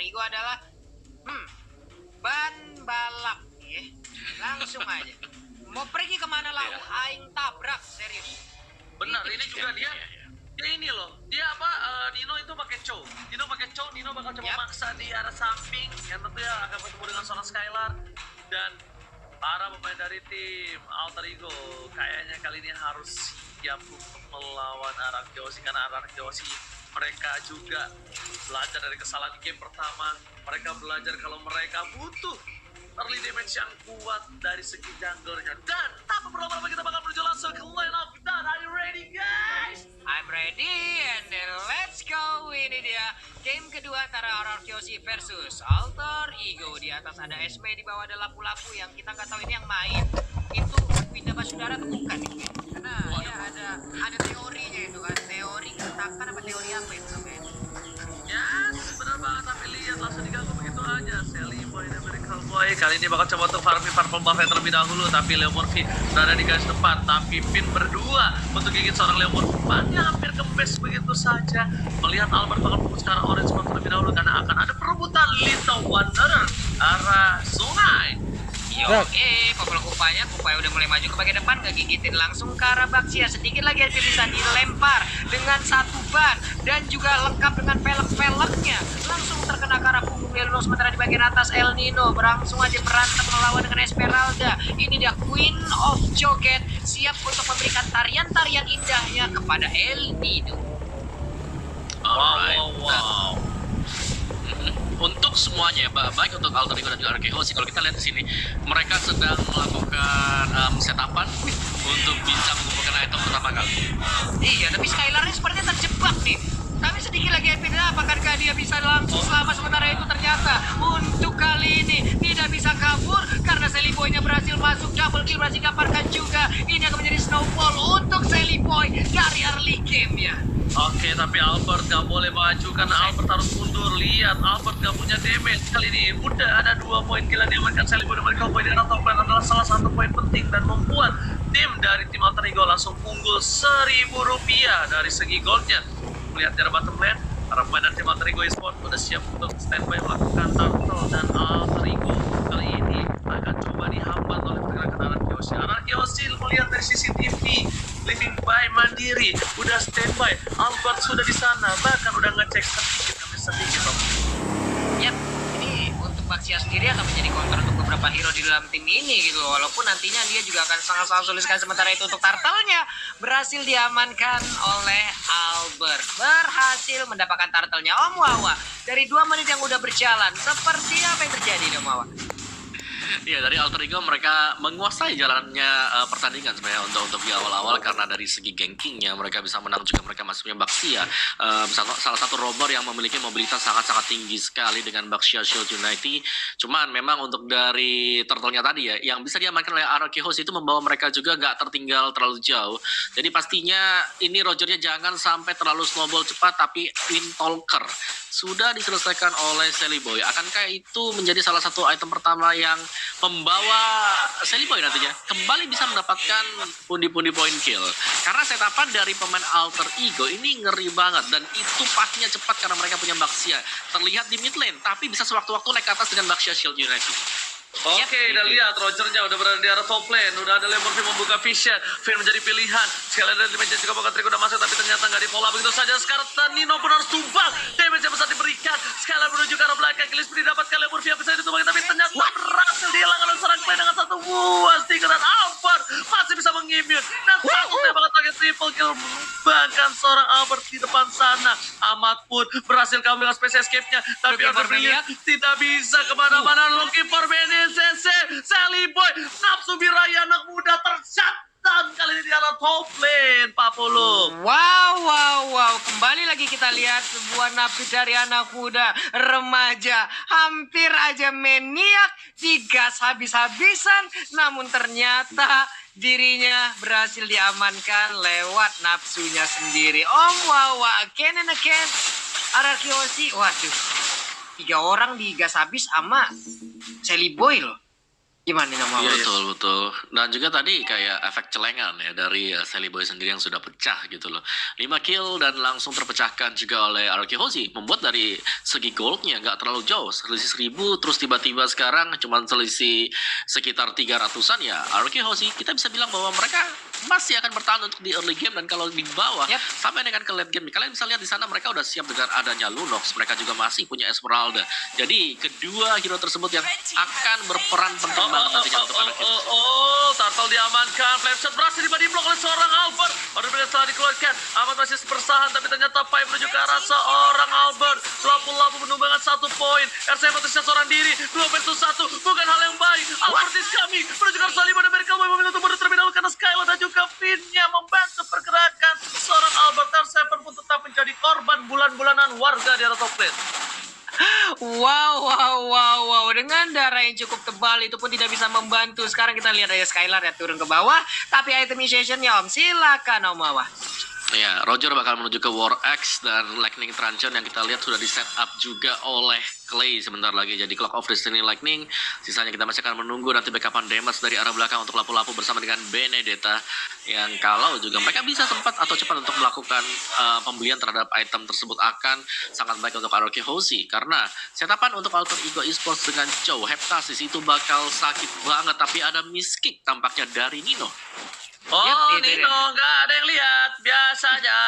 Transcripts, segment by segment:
Ego adalah ban balap ya. Langsung aja. Mau pergi kemana lah? Aing tabrak serius. Benar, ini juga dia ini loh, dia Nino itu pakai chow. Nino bakal coba maksa di arah samping yang tentunya akan bertemu dengan seorang Skylar dan para pemain dari tim Alter Ego kayaknya kali ini harus siap untuk melawan Arakyoshi karena Arakyoshi mereka juga belajar dari kesalahan game pertama. Mereka belajar kalau mereka butuh early damage yang kuat dari segi junglernya. Dan tanpa berlama-lama kita bakal menuju langsung ke line up. Dan are you ready guys? I'm ready and then let's go. Ini dia game kedua antara Arakyoshi versus Alter Ego. Di atas ada Esme, di bawah ada lapu-lapu yang kita nggak tahu ini yang main itu Winda Basudara atau bukan nih. Karena dia ada teorinya itu kan, teori keretakan apa teori apa itu namanya? Yes, benar banget, tapi lihat langsung diganggu begitu aja. Sally Boy dan Miracle Boy kali ini bakal coba untuk farming purple buff terlebih dahulu, tapi Leo Murphy berada di garis depan, tapi Pin berdua untuk gigit seorang Leo Murphy. Pannya hampir kempes begitu saja. Melihat Albert bakal fokus ke arah orange buff terlebih dahulu karena akan ada perebutan Little Wanderer arah sungai. Yo, Kupaya udah mulai maju ke bagian depan, gak gigitin langsung ke arah Baxia. Sedikit lagi HP bisa dilempar dengan satu ban dan juga lengkap dengan velg-velgnya. Langsung terkena ke arah punggung Leluno, sementara di bagian atas El Nino langsung aja berantem melawan dengan Esmeralda. Ini dia Queen of Joget, siap untuk memberikan tarian-tarian indahnya kepada El Nino. Wow. Untuk semuanya, baik untuk Alter Ego dan juga Arakyoshi, kalau kita lihat di sini, mereka sedang melakukan setapan untuk bisa mengumpulkan item pertama kali. Iya, tapi Skylar-nya sepertinya terjebak nih. Tapi sedikit lagi Epidra, apakah dia bisa langsung selamat? Sementara itu ternyata untuk kali ini tidak bisa kabur karena Sally Boy-nya berhasil masuk, double kill berhasil didapatkan juga. Ini akan menjadi snowball untuk Sally Boy dari early game-nya. Oke, tapi Albert gak boleh maju karena Albert harus mundur. Lihat, Albert gak punya damage kali ini. Udah ada 2 poin kill yang diamankan Sally Boy dan Miracle Boy. Dan top lane adalah salah satu poin penting dan membuat tim dari tim Alter Ego langsung unggul Rp1.000 dari segi goldnya. Melihat dari bottom lane, para pemain dari tim Alter Ego Esports udah siap untuk standby melakukan turtle, dan Alter Ego kali ini akan coba dihambat oleh pergerakan Arakyoshi. Arakyoshi melihat dari CCTV, living by mandiri, udah standby. Albert sudah di sana, bahkan udah ngecek sedikit demi sedikit. Yap, ini untuk Baxia sendiri akan menjadi counter untuk beberapa hero di dalam tim ini gitu. Walaupun nantinya dia juga akan sangat-sangat sulit sekali. Sementara itu untuk turtle-nya berhasil diamankan oleh Albert. Berhasil mendapatkan turtle-nya. Om Wawa, dari 2 menit yang udah berjalan, seperti apa yang terjadi Om Wawa? Iya, dari Alter Ego mereka menguasai jalannya pertandingan sebenarnya untuk di awal-awal, karena dari segi gankingnya mereka bisa menang juga. Mereka masih punya Baxia, salah satu rover yang memiliki mobilitas sangat-sangat tinggi sekali dengan Baxia Shield Unity. Cuman memang untuk dari turtle-nya tadi ya, yang bisa diamankan oleh Arakyoshi itu membawa mereka juga gak tertinggal terlalu jauh. Jadi pastinya ini Rogernya jangan sampai terlalu snowball cepat, tapi Twin Talker sudah diselesaikan oleh Sally Boy. Akankah itu menjadi salah satu item pertama yang membawa Sally Boy nantinya kembali bisa mendapatkan pundi-pundi poin kill? Karena setapan dari pemain Alter Ego ini ngeri banget, dan itu pastinya cepat karena mereka punya Baxia. Terlihat di mid lane, tapi bisa sewaktu-waktu naik ke atas dengan Baxia Shield Unity. Oke, udah lihat Rogernya udah berada di arah top lane. Udah ada Lemurphy membuka vision. Finn menjadi pilihan. Sekali dari damage juga bakal Trick udah masuk, tapi ternyata nggak di-follow begitu saja. Sekarang Nino pun harus tumbang. Damage yang besar diberikan. Sekali menuju ke arah belakang. Gillespie didapatkan Lemurphy yang bisa ditumbangin, tapi ternyata berhasil dihilangkan oleh seorang Clay dengan satu buah stiker. Dan Albert masih bisa mengimmune. Dan satu tembakan target triple kill. Bahkan seorang Albert di depan sana. Amat pun berhasil kabur dengan space escape-nya. Tapi Albert tidak bisa kemana-mana. Looking for CC, Sally Boy, nafsu biraya anak muda tersyatan kali ini di arah top lane, Pak Pulung. Wow. Kembali lagi kita lihat sebuah nafsu dari anak muda, remaja. Hampir aja maniak, digas habis-habisan. Namun ternyata dirinya berhasil diamankan lewat nafsunya sendiri. Om Wawa, again and again. Arakyoshi, waduh. 3 orang digas habis sama Sally Boy loh. Gimana nih Mama? Iya, betul betul. Dan juga tadi kayak efek celengan ya dari Sally Boy sendiri yang sudah pecah gitu loh. 5 kill dan langsung terpecahkan juga oleh Araki Hoshi. Membuat dari segi goldnya nggak terlalu jauh. Selisih 1000 terus tiba-tiba sekarang cuma selisih sekitar 300-an ya. Araki Hoshi kita bisa bilang bahwa mereka masih akan bertahan untuk di early game dan kalau di bawah Yap. sampai dengan ke late game kalian bisa lihat di sana mereka udah siap dengan adanya Lunox, mereka juga masih punya Esmeralda. Jadi kedua hero tersebut yang akan berperan penting banget nantinya untuk anak ini. Turtle diamankan. Flame shot berhasil dibody block oleh seorang Albert. Baru bila setelah dikeluarkan, Ahmad masih bersahan tapi ternyata Pai menuju ke arah seorang Albert. Lapu-lapu menumbangkan 1 poin. RC memutuskan seorang diri. 2 versus 1 bukan hal yang baik. Albert is coming menuju ke arah Salima dan Miracle Boy memilih untuk mundur terlebih dahulu karena Skylar dan juga Finn-nya membantu pergerakan seorang Albert. R7 pun tetap menjadi korban bulan-bulanan warga di area top lane. Wow. Dengan darah yang cukup tebal itu pun tidak bisa membantu. Sekarang kita lihat aja Skylar ya turun ke bawah. Tapi itemization-nya Om. Silakan Om Mawar. Ya, Roger bakal menuju ke War Axe dan Lightning Truncheon yang kita lihat sudah di set up juga oleh Clay sebentar lagi. Jadi Clock of Destiny Lightning, sisanya kita masih akan menunggu nanti backupan damage dari arah belakang untuk lapu-lapu bersama dengan Benedetta. Yang kalau juga mereka bisa sempat atau cepat untuk melakukan pembelian terhadap item tersebut akan sangat baik untuk Araki Hoshi. Karena setapan untuk Alter Ego Esports dengan Chow Heptasis itu bakal sakit banget. Tapi ada miskick tampaknya dari Nino. Oh, Yap, itu Nino, nggak ada yang lihat. Biasa aja.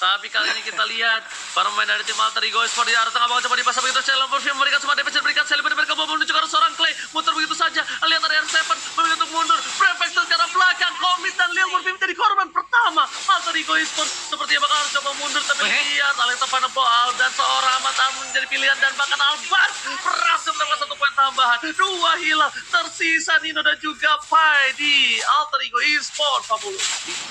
Tapi kali ini kita lihat para pemain dari tim Alter Ego Esports di arah tengah bawah coba dipasang begitu. Shelly memberikan semua damage, diberikan Shelly mereka mau menuju ke arah seorang Clay. Muter begitu saja. Lihat ada R7 memilih untuk mundur. Prefector ke arah belakang. Komit dan Lil Murphy menjadi korban pertama. Alter Ego Esports sepertinya bakal coba mundur. Tapi lihat Alexa Panapoal dan seorang Ahmad menjadi pilihan. Dan bahkan Albert berhasil mendapatkan 1 poin tambahan. 2 hilang. Tersisa Nino dan juga Pai di Alter Ego Esports.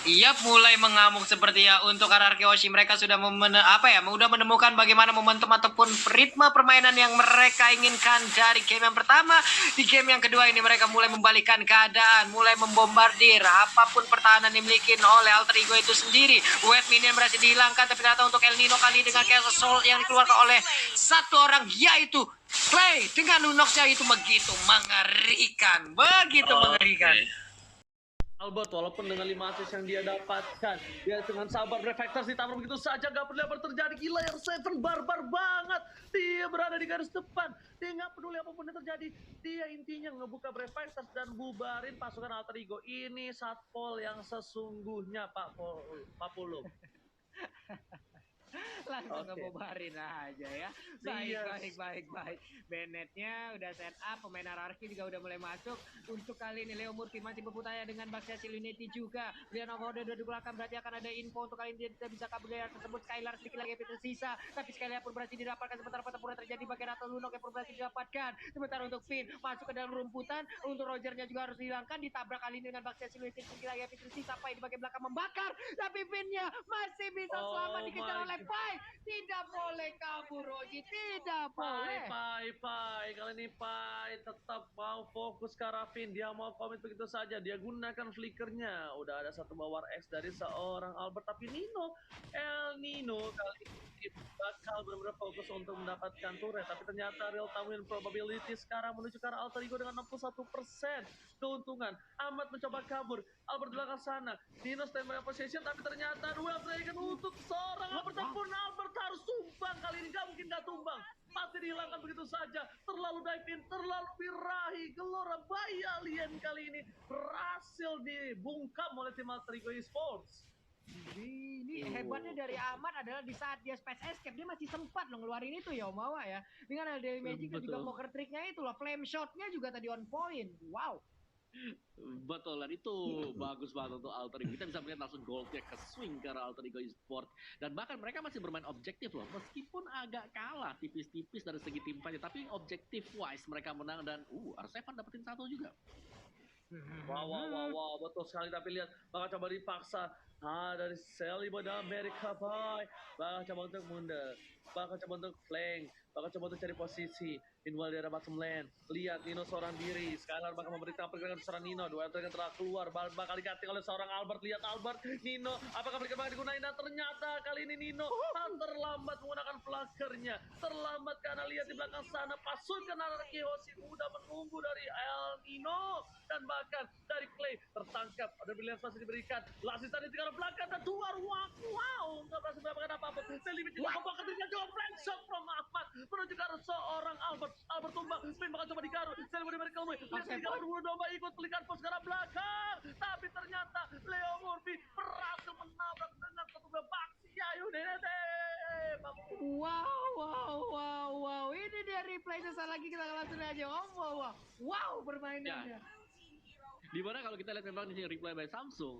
Iya, mulai mengamuk seperti ya untuk Araki Hoshi. Mereka sudah udah menemukan bagaimana momentum ataupun ritme permainan yang mereka inginkan dari game yang pertama. Di game yang kedua ini mereka mulai membalikkan keadaan, mulai membombardir apapun pertahanan yang dimiliki oleh Alter Ego itu sendiri. Wave minion berhasil dihilangkan, tapi ternyata untuk El Nino kali dengan Chaos Assault yang dikeluarkan oleh satu orang, yaitu Clay dengan Lunox-nya itu begitu mengerikan, mengerikan. Albert walaupun dengan 5 assist yang dia dapatkan, dia dengan sabar Reflectors ditabrak begitu saja, gak peduli apa terjadi. Gila, R7 barbar banget. Dia berada di garis depan, dia gak peduli apapun yang terjadi. Dia intinya ngebuka Reflectors dan bubarin pasukan Alter Ego. Ini satpol yang sesungguhnya Pak Pulung. Langsung Oke. ngebubarin aja ya. Baik. Bennett-nya udah set up, pemain RRQ juga udah mulai masuk. Untuk kali ini Leo Murphy masih berputaya dengan Baxia Silinity juga. Leon Overload udah digunakan, berarti akan ada info untuk kali ini tidak bisa kabur dari tersebut. Skylar sedikit lagi tersisa, tapi Skylar pun berhasil didapatkan sementara pertempuran terjadi bagian atau Lunok yang pun berhasil didapatkan. Sementara untuk Finn masuk ke dalam rumputan, untuk Rogernya juga harus dihilangkan, ditabrak kali ini dengan Baxia Silinity sedikit lagi tersisa. Pai di bagian belakang membakar, tapi Finn-nya masih bisa selamat dikejar oleh Pai. Tidak boleh kabur, Roji. Tidak boleh. Pai. Kali ini Pai tetap mau fokus ke Rafin. Dia mau komit begitu saja. Dia gunakan flickernya. Udah ada 1 War X dari seorang Albert. Tapi El Nino kali ini bakal benar-benar fokus untuk mendapatkan turret. Tapi ternyata real time win probability sekarang menuju ke arah Alter Ego dengan 61% keuntungan. Ahmad mencoba kabur. Albert di belakang sana. Nino standby position. Tapi ternyata duel Dragon untuk seorang Albert. Pun Albert harus tumbang kali ini. Gak mungkin gak tumbang. Pasti dihilangkan begitu saja. Terlalu dive in, terlalu birahi. Gelora bayi alien kali ini berhasil dibungkam oleh tim Alter Ego Esports. Ini hebatnya dari Ahmad adalah di saat dia space escape, dia masih sempat loh ngeluarin itu ya Omawa ya. Dengan ada magic dan juga poker tricknya itu loh. Flame shotnya juga tadi on point. Wow. Betul, dan itu bagus banget untuk Alter Ego. Kita bisa melihat langsung goldnya ke swing ke arah Alter Ego Esports. Dan bahkan mereka masih bermain objektif loh. Meskipun agak kalah tipis-tipis dari segi tim fight, tapi objektif wise mereka menang dan R7 dapetin 1 juga. Wow, betul sekali. Tapi lihat, bakal coba dipaksa. Dari Sally pada Amerika Boy. Bakal coba untuk mundur. Bakal coba untuk flank. bakal coba untuk cari posisi. Meanwhile di arah bottom lane, lihat Nino seorang diri. Skylar bakal memberikan pergerakan seorang Nino. Dua yang telah keluar, bakal diganti oleh seorang Albert. Lihat Albert, Nino, apakah mereka bakal digunain? Dan ternyata kali ini Nino terlambat menggunakan flankernya. Terlambat karena lihat di belakang sana pasukan Anarki Hoshi udah menunggu dari El Nino. Dan bahkan dari Clay tertangkap. Ada pilihan masih diberikan. Lasis tadi tinggal belakang dan keluar. Wow, nggak berhasil mendapatkan apa-apa. Felipe juga kembali ketika coba friendship from Ahmad menuju ke arah seorang Albert. Albert tumbang, Finn bakal coba digaruk. Saya mau diberi kelmi. Lihat tinggal berburu domba ikut pelikan pos ke arah belakang. Tapi ternyata Leo Murphy berhasil menabrak dengan satu Baxia. Yudinete. Wow. Ini dia replay sesat lagi, kita langsung aja. Wow, permainannya. Dimana kalau kita lihat memang di sini replay by Samsung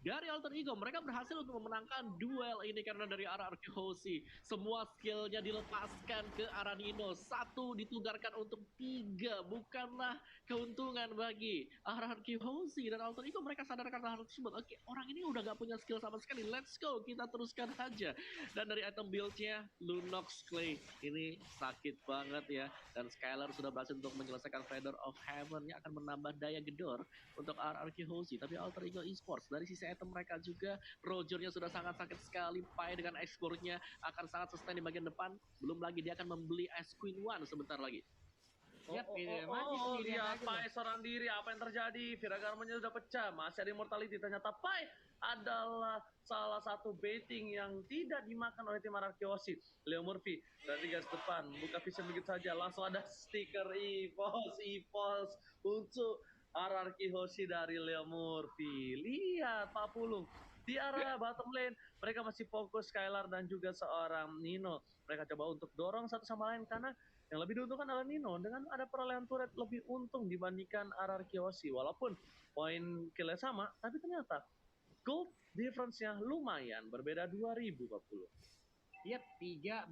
dari Alter Ego, mereka berhasil untuk memenangkan duel ini karena dari arah Hoshi semua skillnya dilepaskan ke arah Nino. Satu ditugarkan untuk 3, bukanlah keuntungan bagi arah Hoshi dan Alter Ego. Mereka sadarkan hal tersebut. Oke, orang ini udah gak punya skill sama sekali. Let's go, kita teruskan saja. Dan dari item build-nya, Lunox Clay ini sakit banget ya. Dan Skylar sudah berhasil untuk menyelesaikan Feather of Heaven yang akan menambah daya gedor untuk RRQ Hoshi. Tapi Alter Ego Esports dari sisi item mereka juga, Rogernya sudah sangat sakit sekali. Pai dengan exportnya akan sangat sustain di bagian depan. Belum lagi dia akan membeli Ice Queen One sebentar lagi. Lihat Pai seorang diri, apa yang terjadi? Viragarmanya sudah pecah, masih ada immortality. Ternyata Pai adalah salah satu baiting yang tidak dimakan oleh tim RRQ Hoshi. Leo Murphy dari garis depan, buka vision begitu saja, langsung ada stiker EVOS untuk RRQ Hoshi dari Leo Murphy. Lihat Pak Pulung di arah bottom lane, mereka masih fokus Skylar dan juga seorang Nino. Mereka coba untuk dorong satu sama lain karena yang lebih diuntungkan adalah Nino dengan ada perolehan turret lebih untung dibandingkan RRQ Hoshi. Walaupun poin killnya sama, tapi ternyata gold difference-nya lumayan berbeda 2000 Pak Pulung. Yap, 3-1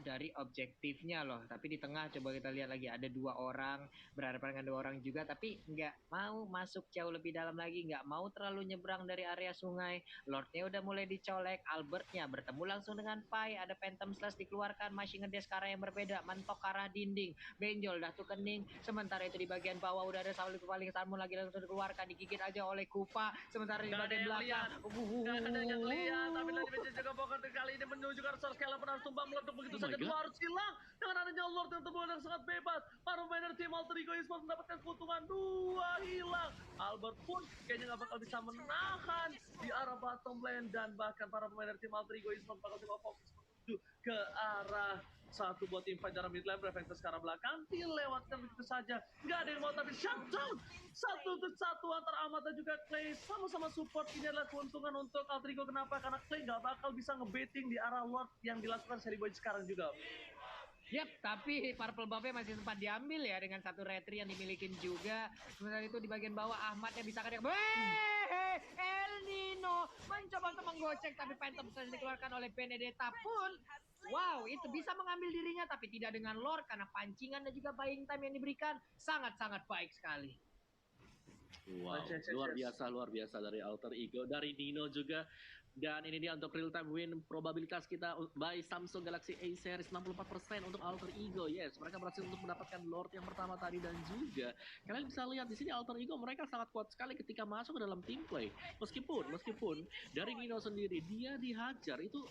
dari objektifnya loh. Tapi di tengah coba kita lihat lagi, ada 2 orang, berhadapan dengan 2 orang juga, tapi nggak mau masuk jauh lebih dalam lagi, nggak mau terlalu nyebrang dari area sungai. Lordnya udah mulai dicolek, Albertnya bertemu langsung dengan Pai, ada Phantom Slash dikeluarkan, masih ngedes ke arah yang berbeda, mentok ke arah dinding, benjol dah tuh kening. Sementara itu di bagian bawah udah ada Sauli paling Salmon lagi langsung dikeluarkan, digigit aja oleh Kupa. Sementara di bagian belakang, Gak ada yang lihat, tapi lagi juga pokoknya kali ini menuju ke arah Skylar pernah tumbang meletup begitu saja. Dua harus hilang dengan adanya Lord yang terbunuh yang sangat bebas. Para pemain tim Alter Ego Esports mendapatkan keuntungan 2 hilang. Albert pun kayaknya nggak bakal bisa menahan di arah bottom lane, dan bahkan para pemain tim Alter Ego Esports bakal coba fokus menuju ke arah satu buat invite dalam mid lane. Prefektor sekarang belakang dilewatkan begitu saja, nggak ada yang mau, tapi shutdown 1-1 antara Ahmad dan juga Clay sama-sama support. Ini adalah keuntungan untuk Alter Ego. Kenapa? Karena Clay nggak bakal bisa ngebaiting di arah Lord yang dilakukan Seri Boy sekarang juga. Yap, tapi Purple Buff-nya masih sempat diambil ya dengan satu retri yang dimiliki juga. Sementara itu di bagian bawah Ahmadnya bisa kadang El Nino mencoba untuk menggocek, tapi Phantom Slash dikeluarkan oleh Benedetta pun. Wow, itu bisa mengambil dirinya, tapi tidak dengan Lord karena pancingan dan juga buying time yang diberikan sangat-sangat baik sekali. Wow, luar biasa dari Alter Ego, dari Nino juga. Dan ini dia untuk real time win probabilitas kita by Samsung Galaxy A series 64% untuk Alter Ego. Yes, mereka berhasil untuk mendapatkan Lord yang pertama tadi, dan juga kalian bisa lihat di sini Alter Ego mereka sangat kuat sekali ketika masuk ke dalam team play. Meskipun dari Nino sendiri dia dihajar itu,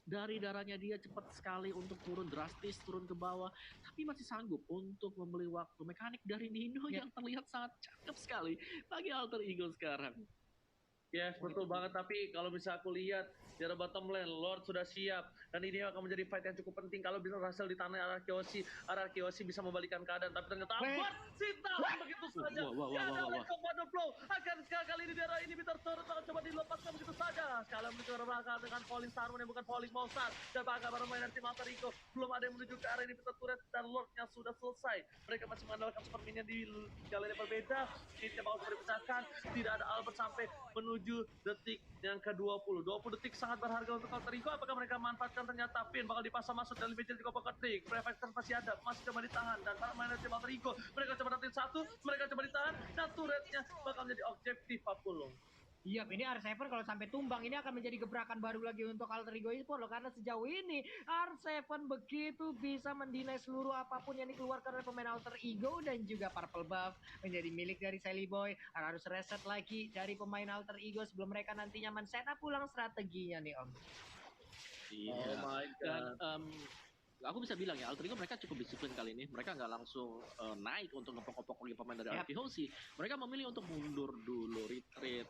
dari darahnya dia cepat sekali untuk turun drastis, turun ke bawah, tapi masih sanggup untuk membeli waktu. Mekanik dari Nino yang terlihat sangat cakep sekali bagi Alter Ego sekarang. Yes, betul banget. Tapi kalau bisa aku lihat di arah bottom lane, Lord sudah siap. Dan ini akan menjadi fight yang cukup penting. Kalau bisa berhasil di tanah RRQ Hoshi bisa membalikan keadaan. Tapi ternyata Albert Sita begitu saja. Ya, ada Commander Flow. Akankah kali ini di arah ini Bitter Turret akan coba dilepaskan begitu saja. Sekali menuju ke belakang dengan Falling Star, yang bukan Falling Monster. Dan bahkan para pemain tim Alter Ego belum ada yang menuju ke arah ini Bitter Turret, dan Lordnya sudah selesai. Mereka masih mengandalkan super minion di jalan yang berbeda. Ini bakal dipisahkan. Tidak ada Albert sampai menuju detik yang ke-20. 20 detik sangat berharga untuk Alter Ego. Apakah mereka manfaatkan? Ternyata Pin bakal dipasang masuk dan lebih jadi ketik. Prefektor masih ada, masih coba ditahan, dan para main tim Alter Ego mereka coba dapetin 1, mereka coba ditahan, dan turretnya bakal menjadi objektif Papulung. Iya, ini R7 kalau sampai tumbang ini akan menjadi gebrakan baru lagi untuk Alter Ego Esports loh, karena sejauh ini R7 begitu bisa mendinai seluruh apapun yang dikeluarkan oleh pemain Alter Ego, dan juga Purple Buff menjadi milik dari Sally Boy. Harus reset lagi dari pemain Alter Ego sebelum mereka nantinya men-setup ulang strateginya nih Om. Iya. Oh my Dan god. aku bisa bilang ya, Alter Ego mereka cukup disiplin kali ini. Mereka nggak langsung naik untuk ngepok-ngepok lagi pemain dari Yap. RQ Hoshi. Mereka memilih untuk mundur dulu, retreat,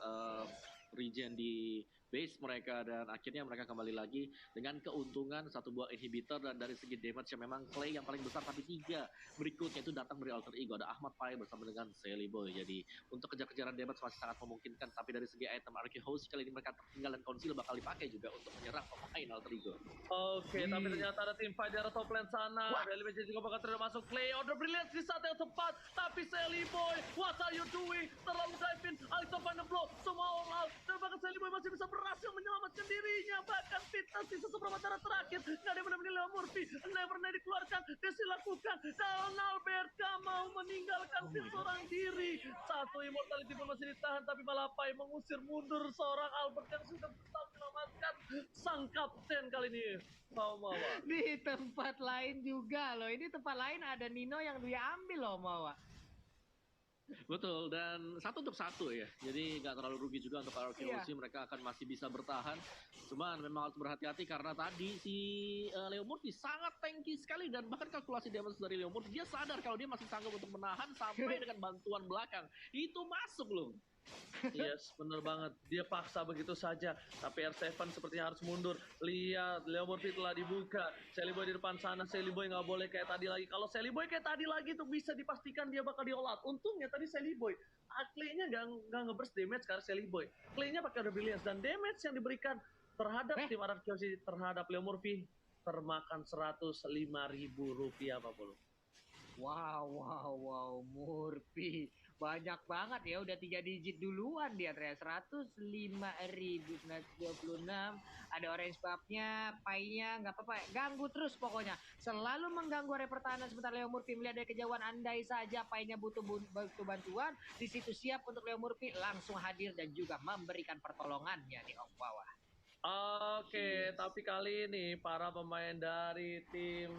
regen di base mereka, dan akhirnya mereka kembali lagi dengan keuntungan satu buah inhibitor, dan dari segi damage yang memang Clay yang paling besar, tapi 3 berikutnya itu datang dari Alter Ego. Ada Ahmad Pai bersama dengan Sally Boy. Jadi untuk kejar-kejaran damage masih sangat memungkinkan, tapi dari segi item RQ Hoshi kali ini mereka tertinggal, dan Conceal bakal dipakai juga untuk menyerang pemain Alter Ego. Oke, tapi ternyata ada tim fight di arah top lane sana. Rally Magic juga bakal terus masuk. Clay order brilliant di saat yang tepat. Tapi Sally Boy, what are you doing? Terlalu dive in. Alex find the blow. Semua all out. Dan bahkan Sally Boy masih bisa berhasil menyelamatkan dirinya. Bahkan fitness sisa seberapa darah terakhir. Nggak ada yang benar-benar Leo Murphy. Never dikeluarkan. Desi lakukan. Dan Albert mau meninggalkan tim seorang diri. Satu immortality pun masih ditahan. Tapi Malapai mengusir mundur seorang Albert yang sudah berusaha menyelamatkan sang kapten kali ini. Mawa. Di tempat lain juga loh, ini tempat lain ada Nino yang dia ambil loh Mawa. Betul, dan 1-1 ya. Jadi nggak terlalu rugi juga untuk RQ Iya. mereka akan masih bisa bertahan. Cuman memang harus berhati-hati karena tadi si Leo Murphy sangat tanky sekali, dan bahkan kalkulasi damage dari Leo Murphy, dia sadar kalau dia masih sanggup untuk menahan sampai dengan bantuan belakang. Itu masuk loh. Yes, bener banget. Dia paksa begitu saja. Tapi R7 sepertinya harus mundur. Lihat, Leo Murphy telah dibuka. Sally Boy di depan sana. Sally Boy nggak boleh kayak tadi lagi. Kalau Sally Boy kayak tadi lagi tuh bisa dipastikan dia bakal diolat. Untungnya tadi Sally Boy Clay-nya nggak nge-burst damage karena Sally Boy. Clay-nya pakai Order Brilliance, dan damage yang diberikan terhadap tim RRQ terhadap Leo Murphy termakan Rp105.000 Pak Polo. Wow, Murphy. Banyak banget ya, udah 3 digit duluan dia ternyata. 105.926. Ada orange buff-nya, pie-nya, nggak apa-apa. Ganggu terus pokoknya. Selalu mengganggu area pertahanan. Sebentar Leo Murphy melihat dari kejauhan, andai saja pie-nya butuh bantuan. Di situ siap untuk Leo Murphy langsung hadir dan juga memberikan pertolongannya di bawah. Oke, tapi kali ini para pemain dari tim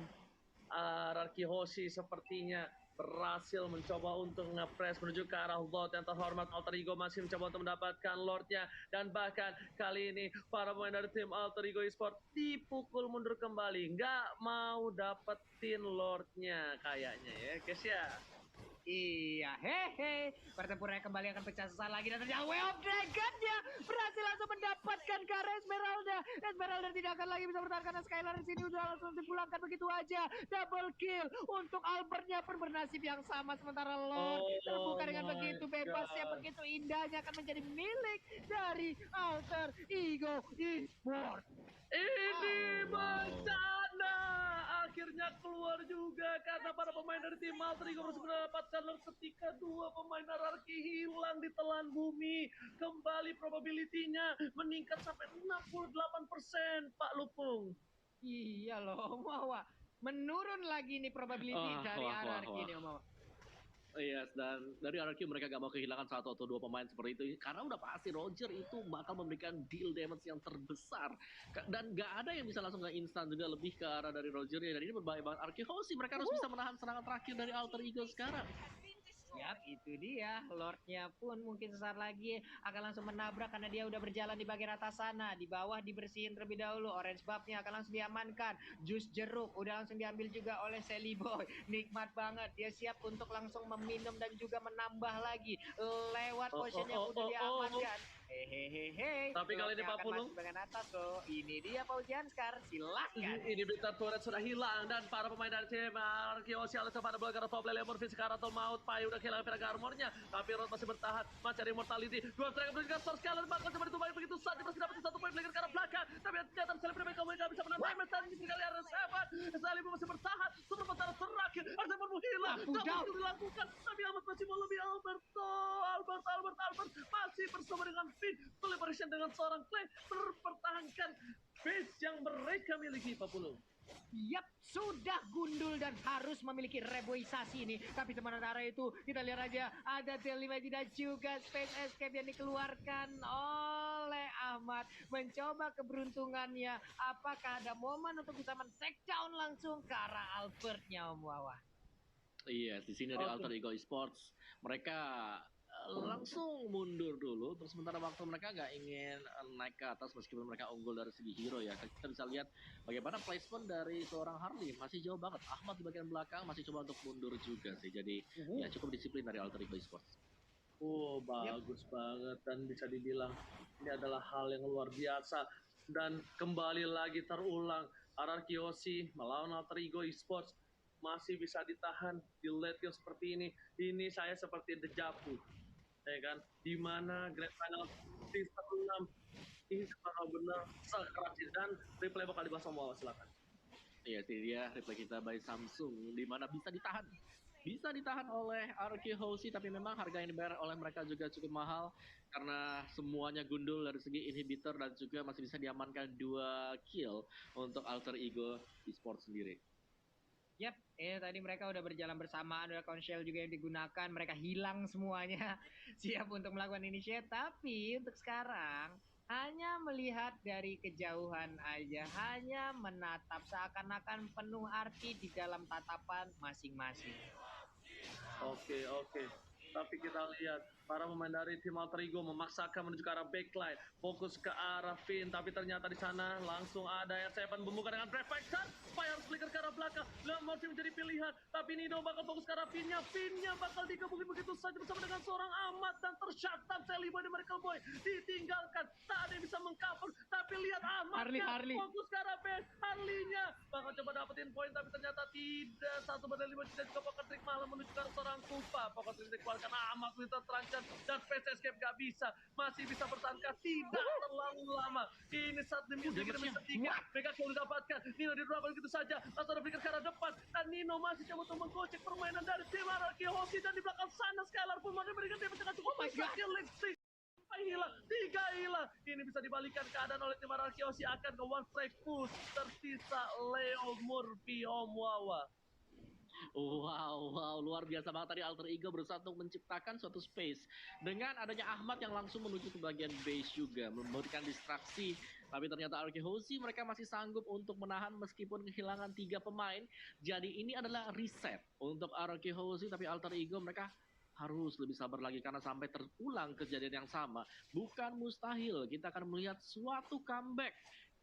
Rarki Hoshi sepertinya berhasil mencoba untuk nge-press menuju ke arah Lord yang terhormat. Alter Ego masih mencoba untuk mendapatkan Lordnya, dan bahkan kali ini para pemain dari tim Alter Ego Esports dipukul mundur kembali, nggak mau dapetin Lordnya kayaknya ya guys ya. Iya, hehe. Pertempurannya kembali akan pecah sesaat lagi, dan ternyata Way of Dragon-nya berhasil langsung mendapatkan ke arah Esmeralda. Esmeralda tidak akan lagi bisa bertahan karena Skylar di sini udah langsung dipulangkan begitu aja. Double kill untuk Albertnya pun bernasib yang sama, sementara Lord terbuka dengan begitu bebasnya, begitu indahnya akan menjadi milik dari Alter Ego Esports. Ini bencana akhirnya keluar juga karena para pemain dari tim Alter Ego harus mendapatkan Lord ketika dua pemain hierarki hilang di telan bumi. Kembali probability-nya meningkat sampai 68%, Pak Lupung. Iya loh, Mawa. Menurun lagi nih probability dari hierarki ini, Mawa. Yes, dan dari RRQ mereka gak mau kehilangan 1 atau 2 pemain seperti itu, karena udah pasti Roger itu bakal memberikan deal damage yang terbesar, dan gak ada yang bisa langsung instan juga lebih ke arah dari Roger ya. Dan ini berbahaya banget RRQ Hoshi, mereka harus bisa menahan serangan terakhir dari Alter Ego sekarang. Yap, itu dia. Lordnya pun mungkin sesaat lagi akan langsung menabrak karena dia udah berjalan di bagian atas sana. Di bawah dibersihin terlebih dahulu. Orange buff-nya akan langsung diamankan. Jus jeruk udah langsung diambil juga oleh Sally Boy. Nikmat banget. Dia siap untuk langsung meminum dan juga menambah lagi lewat potion yang udah diamankan. Hehehe. Tapi kali ini Pak Pulung bagian atas loh. Ini dia Paujian Scar. Silakan. ini Blitar turret sudah hilang, dan para pemain dari tim Arkeosi Alex pada belakang top lane Lemon Fish sekarang atau maut Pai udah kehilangan Vega armornya, tapi Rod masih bertahan, masih ada immortality. Dua striker menunjukkan source kalian bakal coba ditumbangin begitu saja, masih dapat satu poin lagi ke arah belakang, tapi ternyata Salibu kamu nggak bisa menang damage, dan ini sekali ada Seven. Salibu masih bertahan, super bentar terakhir, ada pun hilang, dapat dilakukan, tapi Albert masih mau lebih. Albert masih bersama dengan Finn, collaboration dengan seorang Clay, mempertahankan base yang mereka miliki, Pak Pulung. Yap, sudah gundul dan harus memiliki reboisasi ini. Tapi sementara itu, kita lihat aja ada T5 dan juga Space Escape yang dikeluarkan oleh Ahmad. Mencoba keberuntungannya. Apakah ada momen untuk bisa men-take down langsung ke arah Albertnya, Om Wawa? Iya, di sini dari Alter Ego Esports mereka langsung mundur dulu. Terus sementara waktu mereka nggak ingin naik ke atas meskipun mereka unggul dari segi hero ya. Kita bisa lihat bagaimana placement dari seorang Harley masih jauh banget. Ahmad di bagian belakang masih coba untuk mundur juga sih. Jadi ya cukup disiplin dari Alter Ego Esports. Oh, bagus banget dan bisa dibilang ini adalah hal yang luar biasa dan kembali lagi terulang RRQ Kiyoshi melawan Alter Ego Esports masih bisa ditahan di late game seperti ini. Ini saya seperti dejavu, ya kan? Di mana Grand Final season 6 ini benar-benar sekeras ini. Dan replay bakal dibahas sama Wawa, silakan. Iya sih dia replay kita by Samsung di mana bisa ditahan. Bisa ditahan oleh RQ Hoshi tapi memang harga yang dibayar oleh mereka juga cukup mahal karena semuanya gundul dari segi inhibitor dan juga masih bisa diamankan 2 kill untuk Alter Ego Esports sendiri. Yap, tadi mereka udah berjalan bersamaan, udah konshell juga yang digunakan, mereka hilang semuanya, siap untuk melakukan initiate. Tapi untuk sekarang hanya melihat dari kejauhan aja, hanya menatap seakan-akan penuh arti di dalam tatapan masing-masing. Oke. Tapi kita lihat para pemain dari tim Alter Ego memaksakan menuju ke arah backline, fokus ke arah Finn, tapi ternyata di sana langsung ada R7 membuka dengan Reflection, Fire Flicker ke arah belakang, Lemorphy menjadi pilihan, tapi Nino bakal fokus ke arah Finn-nya bakal dikebukin begitu saja bersama dengan seorang Ahmad dan tershutdown Sally Boy dan Miracle Boy ditinggalkan, tak ada yang bisa mengcover, tapi lihat Ahmad Harley. fokus ke arah base, Harley-nya bakal coba dapetin poin, tapi ternyata tidak, satu bandar 5 tidak juga Pocket Trick malah menuju ke arah seorang Kupa, Pocket Trick dikeluarkan Ahmad Winter terancam dan Space Escape gak bisa, masih bisa bertahankan tidak terlalu lama. Ini saat demi sedikit mereka kalau didapatkan Nino didorong begitu saja, langsung berpikir ke arah depan dan Nino masih coba untuk menggocek permainan dari tim RRQ Hoshi dan di belakang sana Skylar pun masih berikan dia dengan cukup sakit listrik hilang, 3 hilang. Ini bisa dibalikan keadaan oleh tim RRQ Hoshi akan ke one strike push. Tersisa Leo Murphy, Om Wawa. Wow, luar biasa banget tadi Alter Ego berusaha untuk menciptakan suatu space dengan adanya Ahmad yang langsung menuju ke bagian base juga memberikan distraksi, tapi ternyata RRQ Hoshi mereka masih sanggup untuk menahan meskipun kehilangan 3 pemain. Jadi ini adalah reset untuk RRQ Hoshi, tapi Alter Ego mereka harus lebih sabar lagi karena sampai terulang kejadian yang sama bukan mustahil kita akan melihat suatu comeback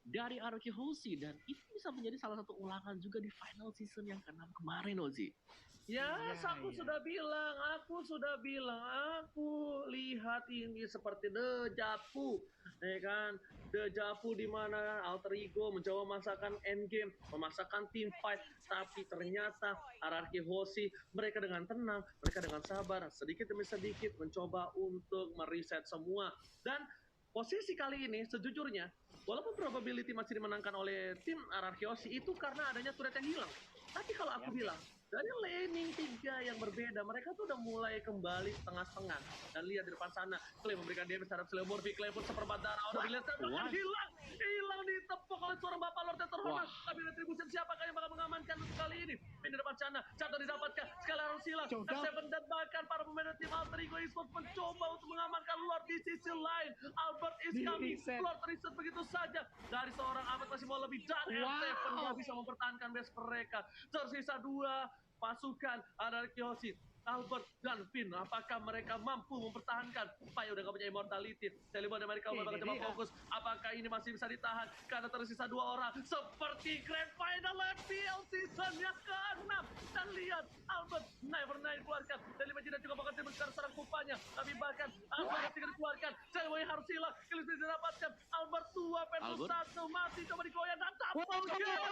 dari RRQ Hoshi dan itu bisa menjadi salah satu ulangan juga di final season yang ke-6 kemarin, Ozi. Aku sudah bilang, aku lihat ini seperti dejavu, ya kan? Dejavu di mana Alter Ego mencoba memaksakan endgame, memaksakan team fight, tapi ternyata RRQ Hoshi mereka dengan tenang, mereka dengan sabar, sedikit demi sedikit mencoba untuk mereset semua dan posisi kali ini sejujurnya walaupun probability masih dimenangkan oleh tim RRQ Hoshi itu karena adanya turret yang hilang. Tapi kalau aku bilang dari laning 3 yang berbeda, mereka tuh udah mulai kembali setengah-setengah. Dan lihat di depan sana, Clay memberikan damage terhadap Sleo Murphy, Clay pun seperempat darah, udah dilihat hilang ditepuk oleh seorang bapak Lord yang terhormat. Tapi retribution siapakah yang bakal mengamankan untuk kali ini? Di depan sana, Cato didapatkan, sekali harus hilang, F7 dan bahkan para pemain tim Alter Ego Esports mencoba untuk mengamankan Lord di sisi lain. Albert is coming, Lord reset begitu saja. Dari seorang Ahmad masih mau lebih, dan F7 gak bisa mempertahankan base mereka. Tersisa 2 pasukan RRQ Hoshi, Albert dan Finn. Apakah mereka mampu mempertahankan? Pai udah gak punya immortality. Taliban dan mereka bakal coba fokus. Apakah ini masih bisa ditahan? Karena tersisa 2 orang. Seperti Grand Final FPL season yang ke-6. Dan lihat Albert Never keluarkan. Taliban tidak juga bakal dibesar serang kupanya. Tapi bahkan Albert tidak dikeluarkan. Cewek harus hilang. Kilis didapatkan. Albert 2 versus 1 masih coba digoyang dan double kill.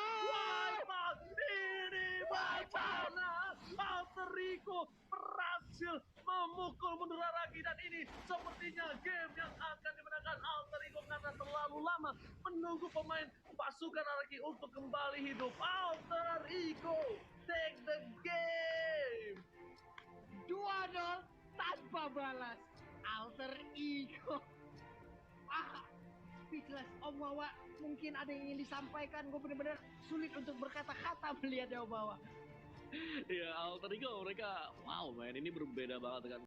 Ini bagaimana Alter Ego berhasil memukul mundur lagi dan ini sepertinya game yang akan dimenangkan Alter Ego karena terlalu lama menunggu pemain pasukan RRQ untuk kembali hidup. Alter Ego take the game. 2-0 tanpa balas. Alter Ego speechless. Om Wawa, mungkin ada yang ingin disampaikan. Gue bener-bener sulit untuk berkata-kata melihatnya Om Wawa. Ya, Alter Ego mereka, wow men, ini berbeda banget dengan